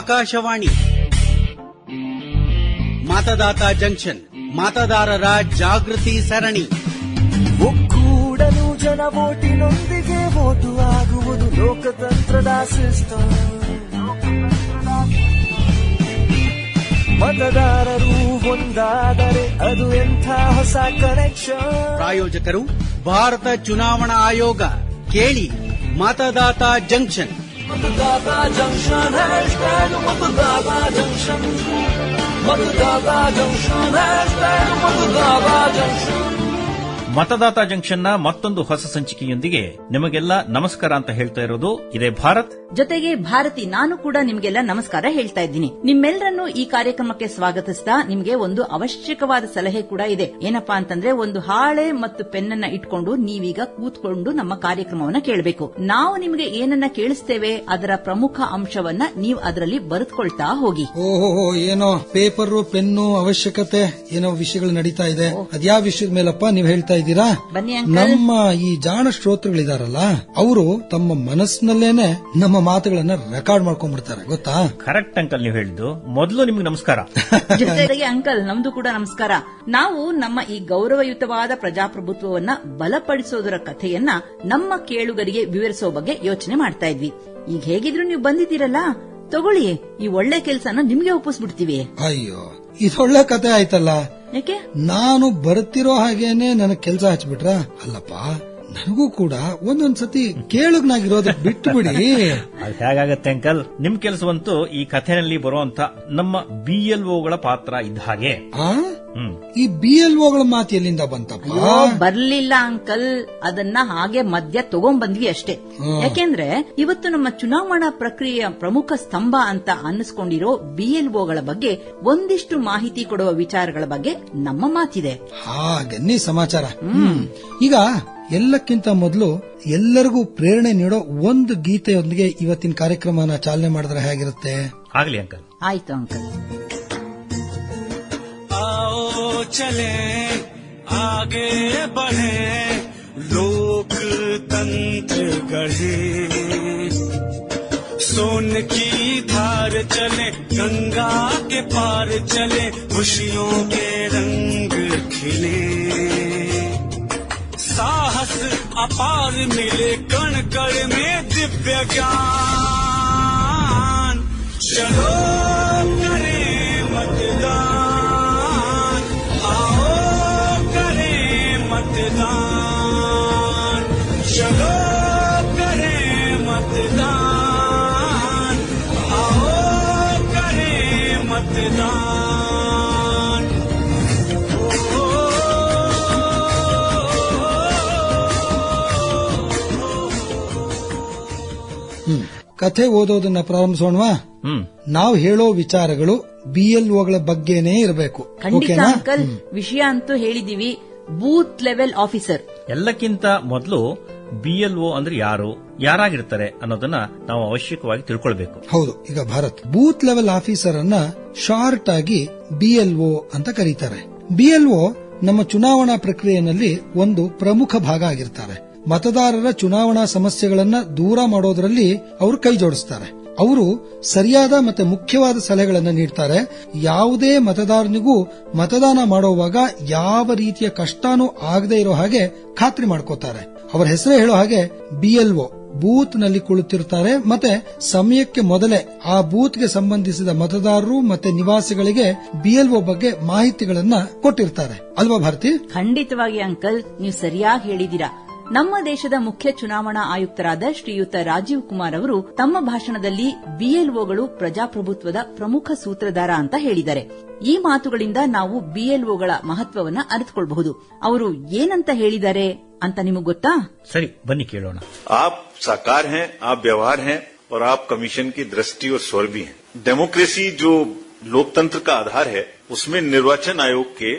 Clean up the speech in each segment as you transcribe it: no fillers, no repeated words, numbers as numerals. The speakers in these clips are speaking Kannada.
ಆಕಾಶವಾಣಿ ಮತದಾತ ಜಂಕ್ಷನ್ ಮತದಾರರ ಜಾಗೃತಿ ಸರಣಿ. ಒಕ್ಕೂಡಲು ಜನ ವೋಟಿನೊಂದಿಗೆ ವೋಟು ಆಗುವುದು ಲೋಕತಂತ್ರದ ಸಿಸ್ಟಮ್. ಮತದಾರರು ಒಂದಾದರೆ ಅದು ಎಂಥ ಹೊಸ ಕನೆಕ್ಷನ್. ಪ್ರಾಯೋಜಕರು ಭಾರತ ಚುನಾವಣಾ ಆಯೋಗ. ಕೇಳಿ ಮತದಾತ ಜಂಕ್ಷನ್. ಮತದಾತ ಜಂಕ್ಷನ್ ಹ್ಯಾಶ್ಟ್ಯಾಗ್ ಮತದಾತ ಜಂಕ್ಷನ್. ಮತದಾತ ಜಂಕ್ಷನ್ ಹ್ಯಾಶ್ಟ್ಯಾಗ್ ಮತದಾತ ಜಂಕ್ಷನ್. ಮತದಾತ ಜಂಕ್ಷನ್ನ ಮತ್ತೊಂದು ಹೊಸ ಸಂಚಿಕೆಯೊಂದಿಗೆ ನಿಮಗೆಲ್ಲ ನಮಸ್ಕಾರ ಅಂತ ಹೇಳ್ತಾ ಇರೋದು ಇದೇ ಭಾರತ್. ಜೊತೆಗೆ ಭಾರತಿ ನಾನು ಕೂಡ ನಿಮಗೆಲ್ಲ ನಮಸ್ಕಾರ ಹೇಳ್ತಾ ಇದ್ದೀನಿ. ನಿಮ್ಮೆಲ್ಲರನ್ನು ಈ ಕಾರ್ಯಕ್ರಮಕ್ಕೆ ಸ್ವಾಗತಿಸ್ತಾ ನಿಮಗೆ ಒಂದು ಅವಶ್ಯಕವಾದ ಸಲಹೆ ಕೂಡ ಇದೆ. ಏನಪ್ಪಾ ಅಂತಂದ್ರೆ, ಒಂದು ಹಾಳೆ ಮತ್ತು ಪೆನ್ನನ್ನ ಇಟ್ಕೊಂಡು ನೀವೀಗ ಕೂತ್ಕೊಂಡು ನಮ್ಮ ಕಾರ್ಯಕ್ರಮವನ್ನ ಕೇಳಬೇಕು. ನಾವು ನಿಮಗೆ ಏನನ್ನ ಕೇಳಿಸ್ತೇವೆ ಅದರ ಪ್ರಮುಖ ಅಂಶವನ್ನ ನೀವು ಅದರಲ್ಲಿ ಬರೆದುಕೊಳ್ತಾ ಹೋಗಿ. ಓಹೋ, ಏನೋ ಪೇಪರ್ ಪೆನ್ನು ಅವಶ್ಯಕತೆ ಏನೋ ವಿಷಯಗಳು ನಡೀತಾ ಇದೆ. ಅದ್ಯಾವ ವಿಷಯದ ಮೇಲಪ್ಪ ನೀವು ಹೇಳ್ತಾ ಇದ್ದೀರಾ? ಬನ್ನಿ ಅಂಕಲ್. ನಮ್ಮ ಈ ಜಾಣ ಶ್ರೋತೃಗಳಿದಾರಲ್ಲ, ಅವರು ತಮ್ಮ ಮನಸ್ಸಿನಲ್ಲೇನೆ ನಮ್ಮ ಮಾತುಗಳನ್ನ ರೆಕಾರ್ಡ್ ಮಾಡ್ಕೊಂಡ್ಬಿಡ್ತಾರೆ, ಗೊತ್ತಾ? ಕರೆಕ್ಟ್ ಅಂಕಲ್, ನೀವು ಹೇಳಿದ್ದು. ಮೊದಲು ನಿಮ್ಗೆ ನಮಸ್ಕಾರ. ಜೊತೆಗೆ ಅಂಕಲ್, ನಮ್ದು ಕೂಡ ನಮಸ್ಕಾರ. ನಾವು ನಮ್ಮ ಈ ಗೌರವಯುತವಾದ ಪ್ರಜಾಪ್ರಭುತ್ವವನ್ನ ಬಲಪಡಿಸೋದರ ಕಥೆಯನ್ನ ನಮ್ಮ ಕೇಳುಗರಿಗೆ ವಿವರಿಸೋ ಬಗ್ಗೆ ಯೋಚನೆ ಮಾಡ್ತಾ ಇದ್ವಿ. ಈಗ ಹೇಗಿದ್ರು ನೀವು ಬಂದಿದ್ದೀರಲ್ಲ, ತಗೊಳ್ಳಿ, ಈ ಒಳ್ಳೆ ಕೆಲಸನ ನಿಮ್ಗೆ ಒಪ್ಪಿಸ್ಬಿಡ್ತೀವಿ. ಅಯ್ಯೋ, ಇದೊಳ್ಳೆ ಕತೆ ಆಯ್ತಲ್ಲ. ಯಾಕೆ? ನಾನು ಬರ್ತಿರೋ ಹಾಗೇನೆ ನನಗ್ ಕೆಲಸ ಹಚ್ಬಿಟ್ರ? ಅಲ್ಲಪ್ಪ, ನನಗೂ ಕೂಡ ಒಂದೊಂದ್ಸತಿ ಕೇಳುಗನಾಗಿರೋದಕ್ಕೆ ಬಿಟ್ಟು ಬಿಡಿ. ಅದು ಹೇಗಾಗತ್ತೆ ಅಂಕಲ್? ನಿಮ್ ಕೆಲಸವಂತೂ ಈ ಕಥೆನಲ್ಲಿ ಬರುವಂತ ನಮ್ಮ BLOಗಳ ಪಾತ್ರ ಇದ್ದ ಹಾಗೆ. ಈ BLOಗಳ ಮಾತು ಎಲ್ಲಿಂದ ಬಂತಪ್ಪ? ಬರ್ಲಿಲ್ಲ ಅಂಕಲ್, ಅದನ್ನ ಹಾಗೆ ಮಧ್ಯ ತಗೊಂಡ್ಬಂದ್ವಿ ಅಷ್ಟೇ. ಯಾಕೆಂದ್ರೆ ಇವತ್ತು ನಮ್ಮ ಚುನಾವಣಾ ಪ್ರಕ್ರಿಯೆಯ ಪ್ರಮುಖ ಸ್ತಂಭ ಅಂತ ಅನ್ನಿಸ್ಕೊಂಡಿರೋ BLOಗಳ ಬಗ್ಗೆ ಒಂದಿಷ್ಟು ಮಾಹಿತಿ ಕೊಡುವ ವಿಚಾರಗಳ ಬಗ್ಗೆ ನಮ್ಮ ಮಾತಿದೆ. ಹಾಗನ್ನಿ ಸಮಾಚಾರ. ಈಗ ಎಲ್ಲಕ್ಕಿಂತ ಮೊದಲು ಎಲ್ಲರಿಗೂ ಪ್ರೇರಣೆ ನೀಡೋ ಒಂದು ಗೀತೆಯೊಂದಿಗೆ ಇವತ್ತಿನ ಕಾರ್ಯಕ್ರಮನ ಚಾಲನೆ ಮಾಡಿದ್ರೆ ಹೇಗಿರುತ್ತೆ? ಆಗ್ಲಿ ಅಂಕಲ್. ಆಯ್ತು ಅಂಕಲ್. आओ चले आगे बढ़े लोकतंत्र गढ़े. सोन की धार चले गंगा के पार चले खुशियों के रंग खिले. साहस अपार मिले कण कण में दिव्य ज्ञान. चलो करें मतदान, आओ करें मतदान. चलो करें मतदान, आओ करें मतदान. ಕಥೆ ಓದೋದನ್ನ ಪ್ರಾರಂಭಿಸೋಣವಾ? ನಾವು ಹೇಳೋ ವಿಚಾರಗಳು BLOಗಳ ಬಗ್ಗೆನೇ ಇರಬೇಕು. ಖಂಡಿತ ಅಂಕಲ್. ವಿಷಯ ಅಂತೂ ಹೇಳಿದೀವಿ, ಬೂತ್ ಲೆವೆಲ್ ಆಫೀಸರ್. ಎಲ್ಲಕ್ಕಿಂತ ಮೊದಲು BLO ಅಂದ್ರೆ ಯಾರಾಗಿರ್ತಾರೆ ಅನ್ನೋದನ್ನ ನಾವು ಅವಶ್ಯಕವಾಗಿ ತಿಳ್ಕೊಳ್ಬೇಕು. ಹೌದು. ಈಗ ಭಾರತ್ ಬೂತ್ ಲೆವೆಲ್ ಆಫೀಸರ್ ಅನ್ನ ಶಾರ್ಟ್ ಆಗಿ BLO ಅಂತ ಕರೀತಾರೆ. BLO ನಮ್ಮ ಚುನಾವಣಾ ಪ್ರಕ್ರಿಯೆಯಲ್ಲಿ ಒಂದು ಪ್ರಮುಖ ಭಾಗ ಆಗಿರ್ತಾರೆ. ಮತದಾರರ ಚುನಾವಣಾ ಸಮಸ್ಯೆಗಳನ್ನ ದೂರ ಮಾಡೋದ್ರಲ್ಲಿ ಅವರು ಕೈ ಜೋಡಿಸ್ತಾರೆ. ಅವರು ಸರಿಯಾದ ಮತ್ತೆ ಮುಖ್ಯವಾದ ಸಲಹೆಗಳನ್ನು ನೀಡ್ತಾರೆ. ಯಾವುದೇ ಮತದಾರನಿಗೂ ಮತದಾನ ಮಾಡುವಾಗ ಯಾವ ರೀತಿಯ ಕಷ್ಟನೂ ಆಗದೆ ಇರೋ ಹಾಗೆ ಖಾತ್ರಿ ಮಾಡ್ಕೋತಾರೆ. ಅವರ ಹೆಸರೇ ಹೇಳೋ ಹಾಗೆ BLO ಬೂತ್ ನಲ್ಲಿ ಕುಳಿತಿರ್ತಾರೆ. ಮತ್ತೆ ಸಮಯಕ್ಕೆ ಮೊದಲೇ ಆ ಬೂತ್ಗೆ ಸಂಬಂಧಿಸಿದ ಮತದಾರರು ಮತ್ತೆ ನಿವಾಸಿಗಳಿಗೆ BLO ಬಗ್ಗೆ ಮಾಹಿತಿಗಳನ್ನ ಕೊಟ್ಟಿರ್ತಾರೆ. ಅಲ್ವಾ ಭಾರತಿ? ಖಂಡಿತವಾಗಿ ಅಂಕಲ್, ನೀವು ಸರಿಯಾಗಿ ಹೇಳಿದ್ದೀರಾ. ನಮ್ಮ ದೇಶದ ಮುಖ್ಯ ಚುನಾವಣಾ ಆಯುಕ್ತರಾದ ಶ್ರೀಯುತ ರಾಜೀವ್ ಕುಮಾರ್ ಅವರು ತಮ್ಮ ಭಾಷಣದಲ್ಲಿ BLOಗಳು ಪ್ರಜಾಪ್ರಭುತ್ವದ ಪ್ರಮುಖ ಸೂತ್ರಧಾರ ಅಂತ ಹೇಳಿದ್ದಾರೆ. ಈ ಮಾತುಗಳಿಂದ ನಾವು BLOಗಳ ಮಹತ್ವವನ್ನ ಅರಿತುಕೊಳ್ಳಬಹುದು. ಅವರು ಏನಂತ ಹೇಳಿದ್ದಾರೆ ಅಂತ ನಿಮಗೆ ಗೊತ್ತಾ? ಸರಿ, ಬನ್ನಿ ಕೇಳೋಣ. आप साकार हैं, आप व्यवहार हैं और आप कमीशन की दृष्टि और स्वर भी हैं. डेमोक्रेसी जो लोकतंत्र का आधार है, उसमें निर्वाचन आयोग के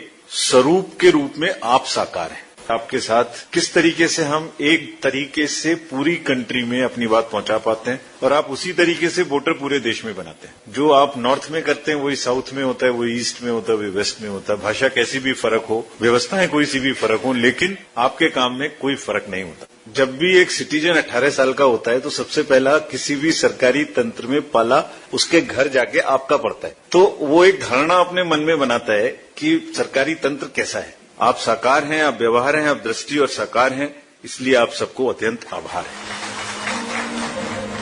स्वरूप के रूप में आप साकार हैं. आपके साथ किस तरीके से हम एक तरीके से पूरी कंट्री में अपनी बात पहुंचा पाते हैं और आप उसी तरीके से वोटर पूरे देश में बनाते हैं. जो आप नॉर्थ में करते हैं वही साउथ में होता है, वही ईस्ट में होता है, वही वेस्ट में होता है. भाषा कैसी भी फर्क हो, व्यवस्थाएं कोई सी भी फर्क हो, लेकिन आपके काम में कोई फर्क नहीं होता. जब भी एक सिटीजन 18 साल का होता है तो सबसे पहला किसी भी सरकारी तंत्र में पाला उसके घर जाके आपका पड़ता है। तो वो एक धारणा अपने मन में बनाता है कि सरकारी तंत्र कैसा है। आप साकार हैं, आप व्यवहार हैं, आप दृष्टि और साकार हैं, इसलिए आप सबको अत्यंत आभार है।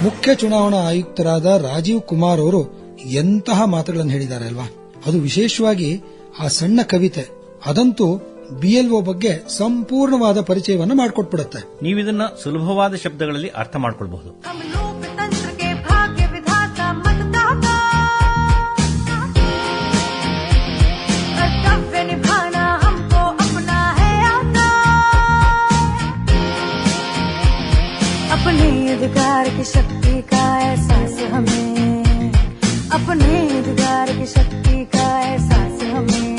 ಮುಖ್ಯ ಚುನಾವಣಾ ಆಯುಕ್ತರಾದ ರಾಜೀವ್ ಕುಮಾರ್ ಅವರು ಎಂತಹ ಮಾತುಗಳನ್ನು ಹೇಳಿದ್ದಾರೆ ಅಲ್ವಾ? ಅದು ವಿಶೇಷವಾಗಿ ಆ ಸಣ್ಣ ಕವಿತೆ, ಅದಂತೂ ಬಿಎಲ್ಒ ಬಗ್ಗೆ ಸಂಪೂರ್ಣವಾದ ಪರಿಚಯವನ್ನು ಮಾಡಿಕೊಟ್ಬಿಡುತ್ತೆ. ನೀವಿದನ್ನ ಸುಲಭವಾದ ಶಬ್ದಗಳಲ್ಲಿ ಅರ್ಥ ಮಾಡ್ಕೊಳ್ಬಹುದು. अपने अधिकार की शक्ति का एहसास हमें, अपने अधिकार की शक्ति का एहसास हमें,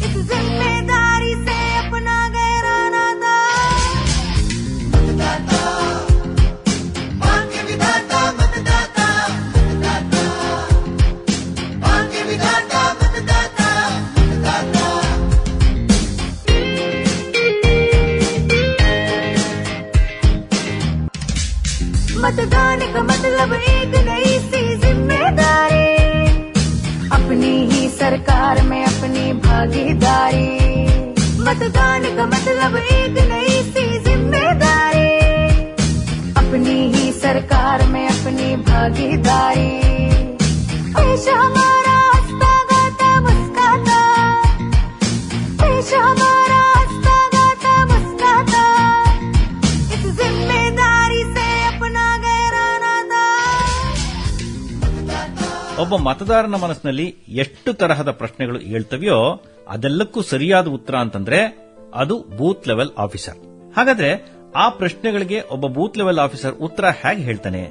इस जिम्मेदारी से अपना गहरा नाता, मतदाता मांगे विधाता, मतदाता मतदाता मांगे विधाता, मतदाता मतदाता। मतदान का मतलब एक नई सी जिम्मेदारी, अपनी ही सरकार में अपनी भागीदारी। मतदान का मतलब एक नई सी जिम्मेदारी, अपनी ही सरकार में अपनी भागीदारी। देश हमारा हंसता गाता मुस्कुराता, देश हमारा हंसता गाता मुस्कुराता, इस जिम्मेदारी से अपना गहरा नाता। ಒಬ್ಬ ಮತದಾರನ ಮನಸ್ಸಿನಲ್ಲಿ ಎಷ್ಟು ತರಹದ ಪ್ರಶ್ನೆಗಳು ಏಳ್ತವೆಯೋ ಅದೆಲ್ಲಕ್ಕೂ ಸರಿಯಾದ ಉತ್ತರ ಅಂತಂದ್ರೆ ಅದು ಬೂತ್ ಲೆವೆಲ್ ಆಫೀಸರ್. ಹಾಗಾದ್ರೆ ಆ ಪ್ರಶ್ನೆಗಳಿಗೆ ಒಬ್ಬ ಬೂತ್ ಲೆವೆಲ್ ಆಫೀಸರ್ ಉತ್ತರ ಹೇಗೆ ಹೇಳ್ತಾನೆ,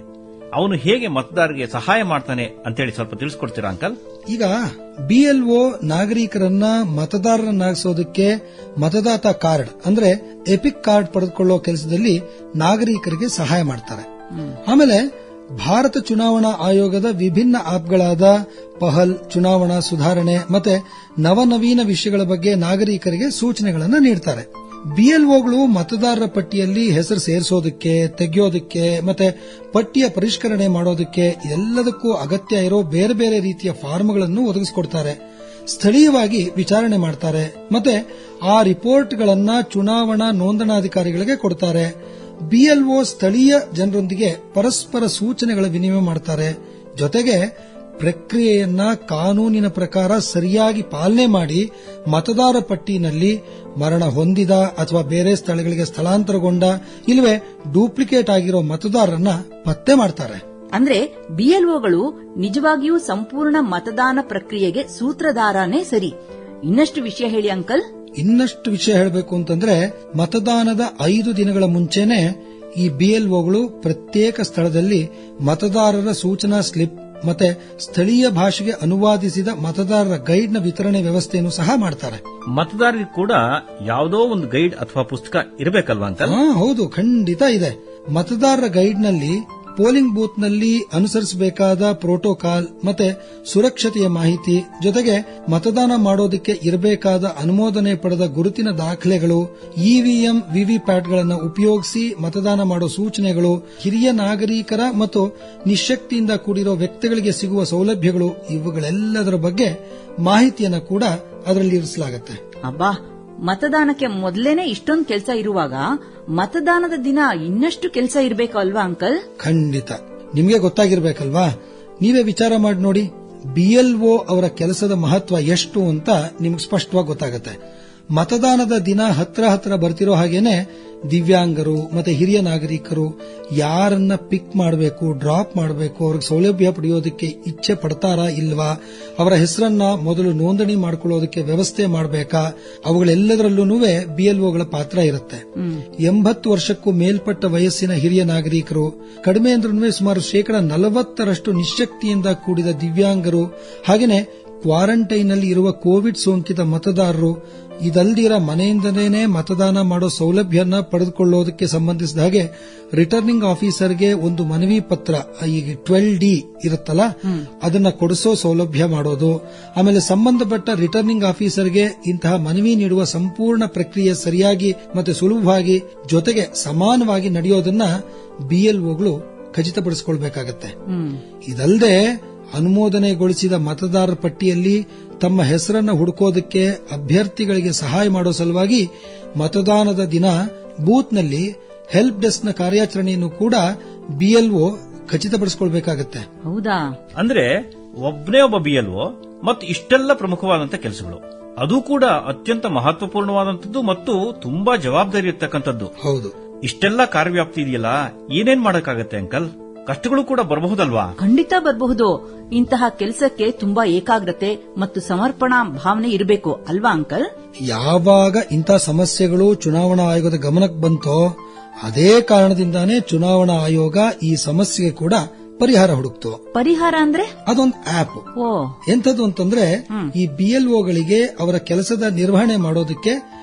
ಅವನು ಹೇಗೆ ಮತದಾರರಿಗೆ ಸಹಾಯ ಮಾಡ್ತಾನೆ ಅಂತೇಳಿ ಸ್ವಲ್ಪ ತಿಳಿಸ್ಕೊಡ್ತೀರಾ ಅಂಕಲ್? ಈಗ ಬಿಎಲ್ಒ ನಾಗರಿಕರನ್ನ ಮತದಾರರನ್ನಾಗಿಸೋದಕ್ಕೆ ಮತದಾತ ಕಾರ್ಡ್ ಅಂದ್ರೆ ಎಪಿಕ್ ಕಾರ್ಡ್ ಪಡೆದುಕೊಳ್ಳೋ ಕೆಲಸದಲ್ಲಿ ನಾಗರಿಕರಿಗೆ ಸಹಾಯ ಮಾಡ್ತಾರೆ. ಆಮೇಲೆ ಭಾರತ ಚುನಾವಣಾ ಆಯೋಗದ ವಿಭಿನ್ನ ಆಪ್ಗಳಾದ ಪಹಲ್, ಚುನಾವಣಾ ಸುಧಾರಣೆ ಮತ್ತೆ ನವನವೀನ ವಿಷಯಗಳ ಬಗ್ಗೆ ನಾಗರಿಕರಿಗೆ ಸೂಚನೆಗಳನ್ನು ನೀಡ್ತಾರೆ. ಬಿಎಲ್ಒಗಳು ಮತದಾರರ ಪಟ್ಟಿಯಲ್ಲಿ ಹೆಸರು ಸೇರಿಸೋದಕ್ಕೆ, ತೆಗೆಯೋದಕ್ಕೆ ಮತ್ತೆ ಪಟ್ಟಿಯ ಪರಿಷ್ಕರಣೆ ಮಾಡೋದಕ್ಕೆ ಎಲ್ಲದಕ್ಕೂ ಅಗತ್ಯ ಇರೋ ಬೇರೆ ಬೇರೆ ರೀತಿಯ ಫಾರ್ಮ್ಗಳನ್ನು ಒದಗಿಸಿಕೊಡ್ತಾರೆ. ಸ್ಥಳೀಯವಾಗಿ ವಿಚಾರಣೆ ಮಾಡ್ತಾರೆ ಮತ್ತೆ ಆ ರಿಪೋರ್ಟ್ಗಳನ್ನ ಚುನಾವಣಾ ನೋಂದಣಾಧಿಕಾರಿಗಳಿಗೆ ಕೊಡ್ತಾರೆ. ಬಿಎಲ್ಒ ಸ್ಥಳೀಯ ಜನರೊಂದಿಗೆ ಪರಸ್ಪರ ಸೂಚನೆಗಳ ವಿನಿಮಯ ಮಾಡ್ತಾರೆ. ಜೊತೆಗೆ ಪ್ರಕ್ರಿಯೆಯನ್ನ ಕಾನೂನಿನ ಪ್ರಕಾರ ಸರಿಯಾಗಿ ಪಾಲನೆ ಮಾಡಿ ಮತದಾರ ಪಟ್ಟಿನಲ್ಲಿ ಮರಣ ಹೊಂದಿದ ಅಥವಾ ಬೇರೆ ಸ್ಥಳಗಳಿಗೆ ಸ್ಥಳಾಂತರಗೊಂಡ ಇಲ್ಲವೇ ಡೂಪ್ಲಿಕೇಟ್ ಆಗಿರೋ ಮತದಾರರನ್ನ ಪತ್ತೆ ಮಾಡ್ತಾರೆ. ಅಂದ್ರೆ ಬಿಎಲ್ಒಗಳು ನಿಜವಾಗಿಯೂ ಸಂಪೂರ್ಣ ಮತದಾನ ಪ್ರಕ್ರಿಯೆಗೆ ಸೂತ್ರಧಾರನೇ ಸರಿ. ಇನ್ನಷ್ಟು ವಿಷಯ ಹೇಳಿ ಅಂಕಲ್. ಇನ್ನಷ್ಟು ವಿಷಯ ಹೇಳಬೇಕು ಅಂತಂದ್ರೆ ಮತದಾನದ 5 ದಿನಗಳ ಮುಂಚೆನೆ ಈ ಬಿಎಲ್ಒಗಳು ಪ್ರತ್ಯೇಕ ಸ್ಥಳದಲ್ಲಿ ಮತದಾರರ ಸೂಚನಾ ಸ್ಲಿಪ್ ಮತ್ತೆ ಸ್ಥಳೀಯ ಭಾಷೆಗೆ ಅನುವಾದಿಸಿದ ಮತದಾರರ ಗೈಡ್ ನ ವಿತರಣೆ ವ್ಯವಸ್ಥೆಯನ್ನು ಸಹ ಮಾಡ್ತಾರೆ. ಮತದಾರರಿಗೆ ಕೂಡ ಯಾವುದೋ ಒಂದು ಗೈಡ್ ಅಥವಾ ಪುಸ್ತಕ ಇರಬೇಕಲ್ವಾ ಅಂಕಲ್? ಹೌದು, ಖಂಡಿತ ಇದೆ. ಮತದಾರರ ಗೈಡ್ ನಲ್ಲಿ ಪೋಲಿಂಗ್ ಬೂತ್ ನಲ್ಲಿ ಅನುಸರಿಸಬೇಕಾದ ಪ್ರೋಟೋಕಾಲ್ ಮತ್ತೆ ಸುರಕ್ಷತೆಯ ಮಾಹಿತಿ, ಜೊತೆಗೆ ಮತದಾನ ಮಾಡೋದಕ್ಕೆ ಇರಬೇಕಾದ ಅನುಮೋದನೆ ಪಡೆದ ಗುರುತಿನ ದಾಖಲೆಗಳು, ಇವಿಎಂ ವಿವಿಪ್ಯಾಟ್ಗಳನ್ನು ಉಪಯೋಗಿಸಿ ಮತದಾನ ಮಾಡೋ ಸೂಚನೆಗಳು, ಹಿರಿಯ ನಾಗರಿಕರ ಮತ್ತು ನಿಶಕ್ತಿಯಿಂದ ಕೂಡಿರೋ ವ್ಯಕ್ತಿಗಳಿಗೆ ಸಿಗುವ ಸೌಲಭ್ಯಗಳು, ಇವುಗಳೆಲ್ಲದರ ಬಗ್ಗೆ ಮಾಹಿತಿಯನ್ನು ಕೂಡ ಅದರಲ್ಲಿ ಇರಿಸಲಾಗುತ್ತೆ. ಅಬ್ಬಾ, ಮತದಾನಕ್ಕೆ ಮೊದಲೇನೆ ಇಷ್ಟೊಂದು ಕೆಲಸ ಇರುವಾಗ ಮತದಾನದ ದಿನ ಇನ್ನಷ್ಟು ಕೆಲಸ ಇರಬೇಕು ಅಲ್ವಾ ಅಂಕಲ್? ಖಂಡಿತ. ನಿಮಗೆ ಗೊತ್ತಾಗಿರ್ಬೇಕಲ್ವಾ? ನೀವೇ ವಿಚಾರ ಮಾಡಿ ನೋಡಿ, ಬಿಎಲ್ಒ ಅವರ ಕೆಲಸದ ಮಹತ್ವ ಎಷ್ಟು ಅಂತ ನಿಮ್ಗೆ ಸ್ಪಷ್ಟವಾಗಿ ಗೊತ್ತಾಗುತ್ತೆ. ಮತದಾನದ ದಿನ ಹತ್ರ ಬರ್ತಿರೋ ಹಾಗೇನೆ ದಿವ್ಯಾಂಗರು ಮತ್ತೆ ಹಿರಿಯ ನಾಗರಿಕರು ಯಾರನ್ನ ಪಿಕ್ ಮಾಡಬೇಕು, ಡ್ರಾಪ್ ಮಾಡಬೇಕು, ಅವ್ರಿಗೆ ಸೌಲಭ್ಯ ಪಡೆಯೋದಕ್ಕೆ ಇಚ್ಛೆ ಪಡ್ತಾರಾ ಇಲ್ವಾ, ಅವರ ಹೆಸರನ್ನ ಮೊದಲು ನೋಂದಣಿ ಮಾಡ್ಕೊಳ್ಳೋದಕ್ಕೆ ವ್ಯವಸ್ಥೆ ಮಾಡಬೇಕಾ, ಅವುಗಳೆಲ್ಲದರಲ್ಲೂ ಬಿಎಲ್ಒಗಳ ಪಾತ್ರ ಇರುತ್ತೆ. 80 ವರ್ಷಕ್ಕೂ ಮೇಲ್ಪಟ್ಟ ವಯಸ್ಸಿನ ಹಿರಿಯ ನಾಗರಿಕರು, ಕಡಿಮೆ ಅಂದ್ರೂ ಸುಮಾರು 40% ನಿಶಕ್ತಿಯಿಂದ ಕೂಡಿದ ದಿವ್ಯಾಂಗರು, ಹಾಗೇನೆ ಕ್ವಾರಂಟೈನ್ ನಲ್ಲಿ ಇರುವ ಕೋವಿಡ್ ಸೋಂಕಿತ ಮತದಾರರು ಇದಲ್ದಿರ ಮನೆಯಿಂದಲೇ ಮತದಾನ ಮಾಡೋ ಸೌಲಭ್ಯನ ಪಡೆದುಕೊಳ್ಳೋದಕ್ಕೆ ಸಂಬಂಧಿಸಿದ ಹಾಗೆ ರಿಟರ್ನಿಂಗ್ ಆಫೀಸರ್ಗೆ ಒಂದು ಮನವಿ ಪತ್ರ, ಈಗ 12D ಇರುತ್ತಲ್ಲ, ಅದನ್ನ ಕೊಡಿಸೋ ಸೌಲಭ್ಯ ಮಾಡೋದು. ಆಮೇಲೆ ಸಂಬಂಧಪಟ್ಟ ರಿಟರ್ನಿಂಗ್ ಆಫೀಸರ್ಗೆ ಇಂತಹ ಮನವಿ ನೀಡುವ ಸಂಪೂರ್ಣ ಪ್ರಕ್ರಿಯೆ ಸರಿಯಾಗಿ ಮತ್ತೆ ಸುಲಭವಾಗಿ ಜೊತೆಗೆ ಸಮಾನವಾಗಿ ನಡೆಯೋದನ್ನ BLOಗಳು ಖಚಿತಪಡಿಸಿಕೊಳ್ಬೇಕಾಗತ್ತೆ. ಇದಲ್ಲದೆ ಅನುಮೋದನೆಗೊಳಿಸಿದ ಮತದಾರರ ಪಟ್ಟಿಯಲ್ಲಿ ತಮ್ಮ ಹೆಸರನ್ನು ಹುಡುಕೋದಕ್ಕೆ ಅಭ್ಯರ್ಥಿಗಳಿಗೆ ಸಹಾಯ ಮಾಡೋ ಸಲುವಾಗಿ ಮತದಾನದ ದಿನ ಬೂತ್ನಲ್ಲಿ ಹೆಲ್ಪ್ ಡೆಸ್ಕ್ನ ಕಾರ್ಯಾಚರಣೆಯನ್ನು ಕೂಡ BLO ಖಚಿತಪಡಿಸಿಕೊಳ್ಬೇಕಾಗತ್ತೆ. ಹೌದಾ? ಅಂದ್ರೆ ಒಬ್ಬನೇ ಒಬ್ಬ BLO ಮತ್ತು ಇಷ್ಟೆಲ್ಲ ಪ್ರಮುಖವಾದಂತ ಕೆಲಸಗಳು, ಅದು ಕೂಡ ಅತ್ಯಂತ ಮಹತ್ವಪೂರ್ಣವಾದಂತದ್ದು ಮತ್ತು ತುಂಬಾ ಜವಾಬ್ದಾರಿ ಇರ್ತಕ್ಕಂಥದ್ದು. ಹೌದು. ಇಷ್ಟೆಲ್ಲ ಕಾರ್ಯವ್ಯಾಪ್ತಿ ಇದೆಯಲ್ಲ, ಏನೇನ್ ಮಾಡಕ್ಕಾಗತ್ತೆ ಅಂಕಲ್? ಕಷ್ಟಗಳು ಕೂಡ ಬರಬಹುದಲ್ವಾ? ಖಂಡಿತ ಬರಬಹುದು. ಇಂತಹ ಕೆಲಸಕ್ಕೆ ತುಂಬಾ ಏಕಾಗ್ರತೆ ಮತ್ತು ಸಮರ್ಪಣಾ ಭಾವನೆ ಇರಬೇಕು ಅಲ್ವಾ ಅಂಕಲ್? ಯಾವಾಗ ಇಂಥ ಸಮಸ್ಯೆಗಳು ಚುನಾವಣಾ ಆಯೋಗದ ಗಮನಕ್ಕೆ ಬಂತೋ ಅದೇ ಕಾರಣದಿಂದಾನೇ ಚುನಾವಣಾ ಆಯೋಗ ಈ ಸಮಸ್ಯೆಗೆ ಕೂಡ ಪರಿಹಾರ ಹುಡುಕ್ತು. ಪರಿಹಾರ ಅಂದ್ರೆ ಅದೊಂದು ಆಪ್. ಎಂಥದ್ದು ಅಂತಂದ್ರೆ ಈ BLOಗಳಿಗೆ ಅವರ ಕೆಲಸದ ನಿರ್ವಹಣೆ ಮಾಡೋದಕ್ಕೆ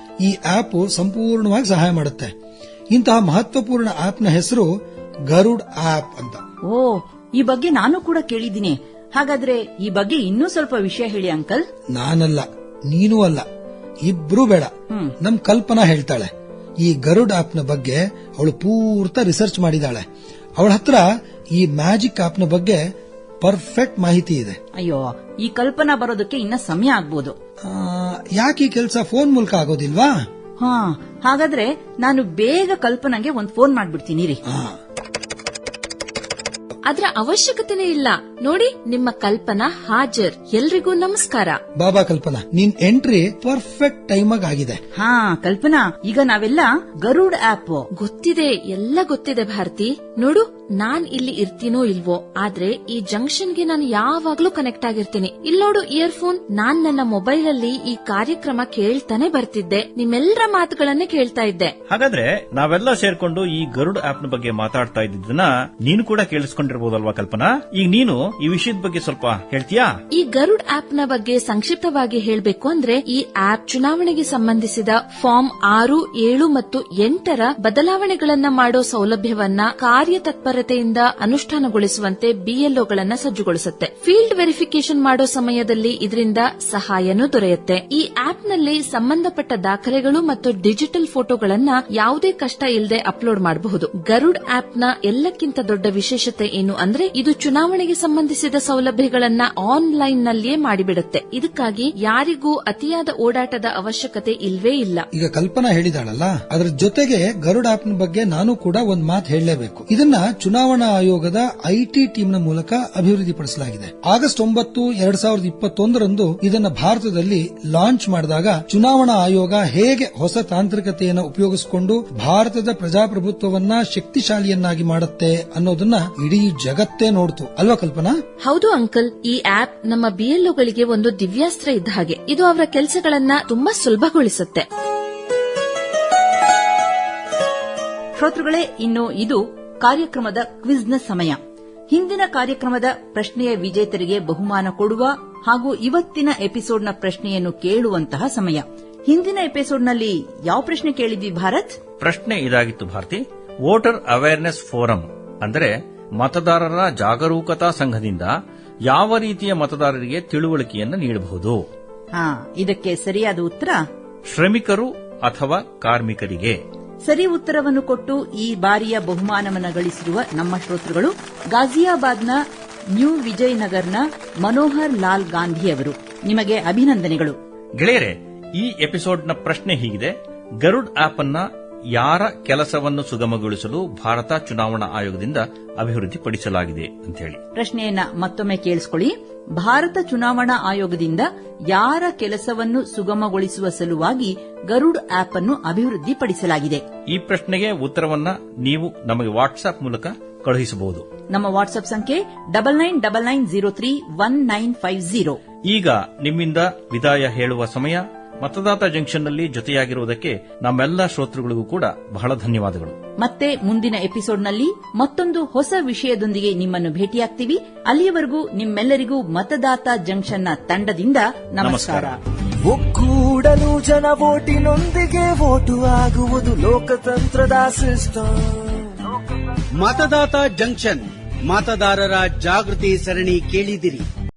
ಈ ಆಪ್ ಸಂಪೂರ್ಣವಾಗಿ ಸಹಾಯ ಮಾಡುತ್ತೆ. ಇಂತಹ ಮಹತ್ವಪೂರ್ಣ ಆಪ್ನ ಹೆಸರು ಗರುಡ್ ಆಪ್ ಅಂತ. ಈ ಬಗ್ಗೆ ನಾನು ಕೂಡ ಕೇಳಿದ್ದೀನಿ. ಹಾಗಾದ್ರೆ ಈ ಬಗ್ಗೆ ಇನ್ನೂ ಸ್ವಲ್ಪ ವಿಷಯ ಹೇಳಿ ಅಂಕಲ್. ನಾನಲ್ಲ, ನೀನೂ ಅಲ್ಲ, ಇಬ್ರು ಬೇಡ, ನಮ್ ಕಲ್ಪನಾ ಹೇಳ್ತಾಳೆ. ಈ ಗರುಡ್ ಆಪ್ನ ಬಗ್ಗೆ ಅವಳು ಪೂರ್ತ ರಿಸರ್ಚ್ ಮಾಡಿದಾಳೆ. ಅವಳ ಹತ್ರ ಈ ಮ್ಯಾಜಿಕ್ ಆಪ್ನ ಬಗ್ಗೆ ಪರ್ಫೆಕ್ಟ್ ಮಾಹಿತಿ ಇದೆ. ಅಯ್ಯೋ, ಈ ಕಲ್ಪನಾ ಬರೋದಕ್ಕೆ ಇನ್ನ ಸಮಯ ಆಗ್ಬೋದು. ಯಾಕೆ ಈ ಕೆಲಸ ಫೋನ್ ಮೂಲಕ ಆಗೋದಿಲ್ವಾ? ಹಾಗಾದ್ರೆ ನಾನು ಬೇಗ ಕಲ್ಪನಾಗೆ ಒಂದು ಫೋನ್ ಮಾಡ್ಬಿಡ್ತೀನಿ ರೀ. ಅದ್ರ ಅವಶ್ಯಕತೆನೇ ಇಲ್ಲ ನೋಡಿ, ನಿಮ್ಮ ಕಲ್ಪನಾ ಹಾಜರ್. ಎಲ್ರಿಗೂ ನಮಸ್ಕಾರ. ಬಾಬಾ ಕಲ್ಪನಾ, ನಿನ್ ಎಂಟ್ರಿ ಪರ್ಫೆಕ್ಟ್ ಟೈಮ್ ಆಗಿದೆ. ಕಲ್ಪನಾ, ಈಗ ನಾವೆಲ್ಲ ಗರುಡ್ ಆಪ್ ಗೊತ್ತಿದೆ, ಎಲ್ಲ ಗೊತ್ತಿದೆ ಭಾರತಿ. ನೋಡು, ನಾನ್ ಇಲ್ಲಿ ಇರ್ತೀನೋ ಇಲ್ವೋ, ಆದ್ರೆ ಈ ಜಂಕ್ಷನ್ಗೆ ನಾನು ಯಾವಾಗ್ಲೂ ಕನೆಕ್ಟ್ ಆಗಿರ್ತೀನಿ. ಇಲ್ಲಿ ನೋಡು ಇಯರ್ಫೋನ್, ನಾನ್ ನನ್ನ ಮೊಬೈಲ್ ಅಲ್ಲಿ ಈ ಕಾರ್ಯಕ್ರಮ ಕೇಳ್ತಾನೆ ಬರ್ತಿದ್ದೆ, ನಿಮ್ಮೆಲ್ಲರ ಮಾತುಗಳನ್ನೇ ಕೇಳ್ತಾ ಇದ್ದೆ. ಹಾಗಾದ್ರೆ ನಾವೆಲ್ಲ ಸೇರ್ಕೊಂಡು ಈ ಗರುಡ್ ಆಪ್ ನ ಬಗ್ಗೆ ಮಾತಾಡ್ತಾ ಇದ್ದಿದ್ದನ್ನ ನೀನು ಕೂಡ ಕೇಳಿಸ್ಕೊಂಡಿರ್ಬೋದಲ್ವಾ ಕಲ್ಪನಾ? ಈಗ ನೀನು ಈ ವಿಷಯದ ಬಗ್ಗೆ ಸ್ವಲ್ಪ ಹೇಳ್ತೀಯಾ? ಈ ಗರುಡ್ ಆಪ್ ನ ಬಗ್ಗೆ ಸಂಕ್ಷಿಪ್ತವಾಗಿ ಹೇಳಬೇಕು ಅಂದ್ರೆ, ಈ ಆಪ್ ಚುನಾವಣೆಗೆ ಸಂಬಂಧಿಸಿದ ಫಾರ್ಮ್ 6, 7 ಮತ್ತು 8ರ ಬದಲಾವಣೆಗಳನ್ನ ಮಾಡೋ ಸೌಲಭ್ಯವನ್ನ ಕಾರ್ಯತತ್ಪರತೆಯಿಂದ ಅನುಷ್ಠಾನಗೊಳಿಸುವಂತೆ BLOಗಳನ್ನ ಸಜ್ಜುಗೊಳಿಸುತ್ತೆ. ಫೀಲ್ಡ್ ವೆರಿಫಿಕೇಶನ್ ಮಾಡೋ ಸಮಯದಲ್ಲಿ ಇದರಿಂದ ಸಹಾಯನೂ ದೊರೆಯುತ್ತೆ. ಈ ಆಪ್ ನಲ್ಲಿ ಸಂಬಂಧಪಟ್ಟ ದಾಖಲೆಗಳು ಮತ್ತು ಡಿಜಿಟಲ್ ಫೋಟೋಗಳನ್ನ ಯಾವುದೇ ಕಷ್ಟ ಇಲ್ಲದೆ ಅಪ್ಲೋಡ್ ಮಾಡಬಹುದು. ಗರುಡ್ ಆಪ್ ನ ಎಲ್ಲಕ್ಕಿಂತ ದೊಡ್ಡ ವಿಶೇಷತೆ ಏನು ಅಂದ್ರೆ, ಇದು ಚುನಾವಣೆಗೆ ಸಂಬಂಧಿಸಿದ ಸೌಲಭ್ಯಗಳನ್ನ ಆನ್ಲೈನ್ ನಲ್ಲಿಯೇ ಮಾಡಿಬಿಡುತ್ತೆ. ಇದಕ್ಕಾಗಿ ಯಾರಿಗೂ ಅತಿಯಾದ ಓಡಾಟದ ಅವಶ್ಯಕತೆ ಇಲ್ವೇ ಇಲ್ಲ. ಈಗ ಕಲ್ಪನಾ ಹೇಳಿದಾಳಲ್ಲ, ಅದರ ಜೊತೆಗೆ ಗರುಡ್ ಆಪ್ ನ ಬಗ್ಗೆ ನಾನು ಕೂಡ ಒಂದ್ ಮಾತು ಹೇಳಲೇಬೇಕು. ಇದನ್ನ ಚುನಾವಣಾ ಆಯೋಗದ IT ಟೀಮ್ ನ ಮೂಲಕ ಅಭಿವೃದ್ಧಿಪಡಿಸಲಾಗಿದೆ. ಆಗಸ್ಟ್ 9, 2021ರಂದು ಇದನ್ನ ಭಾರತದಲ್ಲಿ ಲಾಂಚ್ ಮಾಡಿದಾಗ ಚುನಾವಣಾ ಆಯೋಗ ಹೇಗೆ ಹೊಸ ತಾಂತ್ರಿಕತೆಯನ್ನು ಉಪಯೋಗಿಸಿಕೊಂಡು ಭಾರತದ ಪ್ರಜಾಪ್ರಭುತ್ವವನ್ನ ಶಕ್ತಿಶಾಲಿಯನ್ನಾಗಿ ಮಾಡುತ್ತೆ ಅನ್ನೋದನ್ನ ಇಡೀ ಜಗತ್ತೇ ನೋಡ್ತು ಅಲ್ವಾ ಕಲ್ಪನಾ? ಹೌದು ಅಂಕಲ್, ಈ ಆಪ್ ನಮ್ಮ BLOಗಳಿಗೆ ಒಂದು ದಿವ್ಯಾಸ್ತ್ರ ಇದ್ದ ಹಾಗೆ. ಇದು ಅವರ ಕೆಲಸಗಳನ್ನ ತುಂಬಾ ಸುಲಭಗೊಳಿಸುತ್ತೆ. ಶ್ರೋತೃಗಳೇ, ಇನ್ನು ಇದು ಕಾರ್ಯಕ್ರಮದ ಕ್ವಿಜ್ನ ಸಮಯ. ಹಿಂದಿನ ಕಾರ್ಯಕ್ರಮದ ಪ್ರಶ್ನೆಯ ವಿಜೇತರಿಗೆ ಬಹುಮಾನ ಕೊಡುವ ಹಾಗೂ ಇವತ್ತಿನ ಎಪಿಸೋಡ್ನ ಪ್ರಶ್ನೆಯನ್ನು ಕೇಳುವಂತಹ ಸಮಯ. ಹಿಂದಿನ ಎಪಿಸೋಡ್ನಲ್ಲಿ ಯಾವ ಪ್ರಶ್ನೆ ಕೇಳಿದ್ವಿ ಭಾರತ್? ಪ್ರಶ್ನೆ ಇದಾಗಿತ್ತು ಭಾರತಿ. ವೋಟರ್ ಅವೇರ್ನೆಸ್ ಫೋರಂ ಅಂದರೆ ಮತದಾರರ ಜಾಗರೂಕತಾ ಸಂಘದಿಂದ ಯಾವ ರೀತಿಯ ಮತದಾರರಿಗೆ ತಿಳುವಳಿಕೆಯನ್ನು ನೀಡಬಹುದು? ಇದಕ್ಕೆ ಸರಿಯಾದ ಉತ್ತರ ಶ್ರಮಿಕರು ಅಥವಾ ಕಾರ್ಮಿಕರಿಗೆ. ಸರಿ ಉತ್ತರವನ್ನು ಕೊಟ್ಟು ಈ ಬಾರಿಯ ಬಹುಮಾನವನ್ನು ಗಳಿಸಿರುವ ನಮ್ಮ ಶ್ರೋತೃಗಳು ಗಾಜಿಯಾಬಾದ್ನ ನ್ಯೂ ವಿಜಯನಗರ್ನ ಮನೋಹರ್ ಲಾಲ್ ಗಾಂಧಿ ಅವರು. ನಿಮಗೆ ಅಭಿನಂದನೆಗಳು. ಗೆಳೆಯರೆ, ಈ ಎಪಿಸೋಡ್ನ ಪ್ರಶ್ನೆ ಹೀಗಿದೆ: ಗರುಡ್ ಆಪ್ ಅನ್ನ ಯಾರ ಕೆಲಸವನ್ನು ಸುಗಮಗೊಳಿಸಲು ಭಾರತ ಚುನಾವಣಾ ಆಯೋಗದಿಂದ ಅಭಿವೃದ್ಧಿಪಡಿಸಲಾಗಿದೆ ಅಂತ ಹೇಳಿ. ಪ್ರಶ್ನೆಯನ್ನ ಮತ್ತೊಮ್ಮೆ ಕೇಳಿಸಿಕೊಳ್ಳಿ. ಭಾರತ ಚುನಾವಣಾ ಆಯೋಗದಿಂದ ಯಾರ ಕೆಲಸವನ್ನು ಸುಗಮಗೊಳಿಸುವ ಸಲುವಾಗಿ ಗರುಡ್ ಆಪ್ ಅನ್ನು ಅಭಿವೃದ್ಧಿಪಡಿಸಲಾಗಿದೆ? ಈ ಪ್ರಶ್ನೆಗೆ ಉತ್ತರವನ್ನ ನೀವು ನಮಗೆ ವಾಟ್ಸ್ಆಪ್ ಮೂಲಕ ಕಳುಹಿಸಬಹುದು. ನಮ್ಮ ವಾಟ್ಸ್ಆಪ್ ಸಂಖ್ಯೆ 9999031950. ಈಗ ನಿಮ್ಮಿಂದ ವಿದಾಯ ಹೇಳುವ ಸಮಯ. ಮತದಾತ ಜಂಕ್ಷನ್ ನಲ್ಲಿ ಜೊತೆಯಾಗಿರುವುದಕ್ಕೆ ನಮ್ಮೆಲ್ಲ ಶ್ರೋತೃಗಳಿಗೂ ಕೂಡ ಬಹಳ ಧನ್ಯವಾದಗಳು. ಮತ್ತೆ ಮುಂದಿನ ಎಪಿಸೋಡ್ನಲ್ಲಿ ಮತ್ತೊಂದು ಹೊಸ ವಿಷಯದೊಂದಿಗೆ ನಿಮ್ಮನ್ನು ಭೇಟಿಯಾಗ್ತೀವಿ. ಅಲ್ಲಿಯವರೆಗೂ ನಿಮ್ಮೆಲ್ಲರಿಗೂ ಮತದಾತ ಜಂಕ್ಷನ್ನ ತಂಡದಿಂದ ನಮಸ್ಕಾರ. ಒಕ್ಕೂಡಲು ಜನ ವೋಟಿನೊಂದಿಗೆ ವೋಟು ಆಗುವುದು ಲೋಕತಂತ್ರದ ಸಿಸ್ಟಮ್. ಮತದಾತ ಜಂಕ್ಷನ್ ಮತದಾರರ ಜಾಗೃತಿ ಸರಣಿ ಕೇಳಿದಿರಿ.